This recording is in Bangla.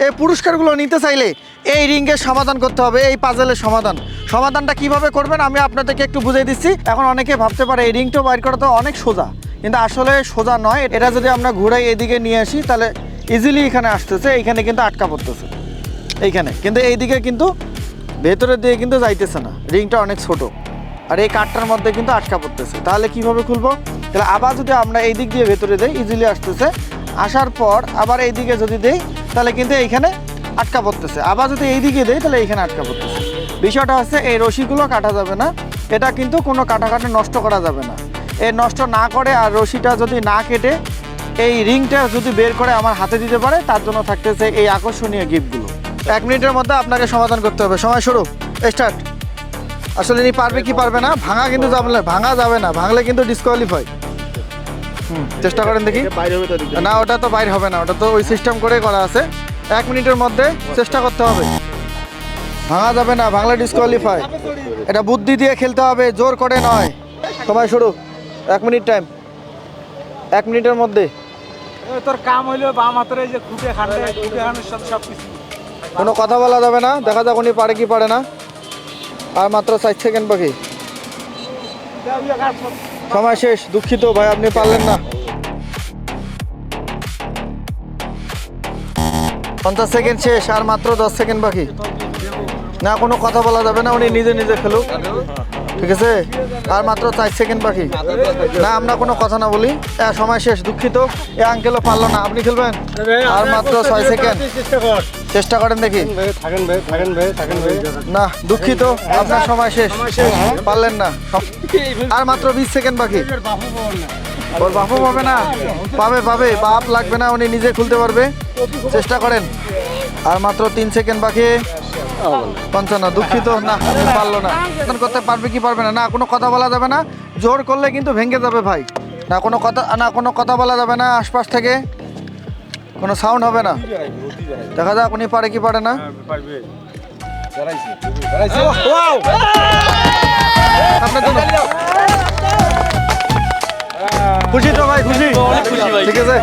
এই পুরস্কারগুলো নিতে চাইলে এই রিংয়ের সমাধান করতে হবে, এই পাজেলের সমাধানটা কিভাবে করবেন আমি আপনাদেরকে একটু বুঝিয়ে দিচ্ছি। এখন অনেকে ভাবতে পারে এই রিংটা বাইর করা তো অনেক সোজা, কিন্তু আসলে সোজা নয়। এটা যদি আমরা ঘুরাই এদিকে নিয়ে আসি তাহলে ইজিলি এখানে আসতেছে, এইখানে কিন্তু আটকা পড়তেছে এইখানে, কিন্তু এইদিকে কিন্তু ভেতরের দিকে কিন্তু যাইতেছে না, রিংটা অনেক ছোট আর এই কাঠটার মধ্যে কিন্তু আটকা পড়তেছে। তাহলে কিভাবে খুলবো? তাহলে আবার যদি আমরা এই দিক দিয়ে ভেতরে দেই ইজিলি আসতেছে, আসার পর আবার এই দিকে যদি দেই তাহলে কিন্তু এইখানে আটকা পড়তেছে, আবার যদি এই দিকে দেই তাহলে এইখানে আটকা পড়তেছে। বিষয়টা হচ্ছে এই রশিগুলো কাটা যাবে না, এটা কিন্তু কোনো কাটাকাটি নষ্ট করা যাবে না। এই নষ্ট না করে আর রশিটা যদি না কেটে এই রিংটা যদি বের করে আমার হাতে দিতে পারে, তার জন্য থাকতেছে এই আকর্ষণীয় গিফটগুলো। 1 মিনিটের মধ্যে আপনাকে সমাধান করতে হবে। সময় শুরু, স্টার্ট। আসলে ইনি পারবে কি পারবে না, ভাঙা কিন্তু ভাঙা যাবে না, ভাঙলে কিন্তু ডিসকোয়ালিফাই। চেষ্টা করেন দেখি। না ওটা তো বাইর হবে না, ওটা তো ওই সিস্টেম করে করা আছে। 1 মিনিটের মধ্যে চেষ্টা করতে হবে, ভাঙা যাবে না, ভাঙলে ডিসকোয়ালিফাই। এটা বুদ্ধি দিয়ে খেলতে হবে, জোর করে নয়। সময় শুরু, 1 মিনিট টাইম। 1 মিনিটের মধ্যে তোর কাম হইলো বাম হাতের এই যে খুঁটে খানের সাথে সব কিছু। কোনো কথা বলা যাবে না, দেখা যাক উনি পারে কি পারে না। আর মাত্র 60 সেকেন্ড বাকি, সময় শেষ। দুঃখিত ভাই, আপনি পারলেন না। 50 সেকেন্ড শেষ, আর মাত্র 10 সেকেন্ড বাকি। না কোনো কথা বলা যাবে না, উনি নিজে নিজে খেলুক, ঠিক আছে? আর মাত্র 4 সেকেন্ড বাকি। না আমরা কোনো কথা না বলি, সময় শেষ। দুঃখিত, এ আঙ্কেলও পারলো না, আপনি খেলবেন। আর মাত্র 6 সেকেন্ড, চেষ্টা করেন দেখি। না দুঃখিত, আপনার সময় শেষ, পারলেন না। আর মাত্র 20 সেকেন্ড বাকি। ওর বাপু পাবে না? পাবে পাবে, বাপ লাগবে না, উনি নিজে খুলতে পারবে, চেষ্টা করেন। আর মাত্র 3 সেকেন্ড বাকি। 55, দুঃখিত, না পারলো না। করতে পারবে কি পারবে না? না কোনো কথা বলা যাবে না, জোর করলে কিন্তু ভেঙে যাবে ভাই। না কোনো কথা বলা যাবে না, আশপাশ থেকে কোনো সাউন্ড হবে না। দেখা যাক উনি পারে কি পারে না। আপনার জন্য খুশি তো ভাই? খুশি, ঠিক আছে।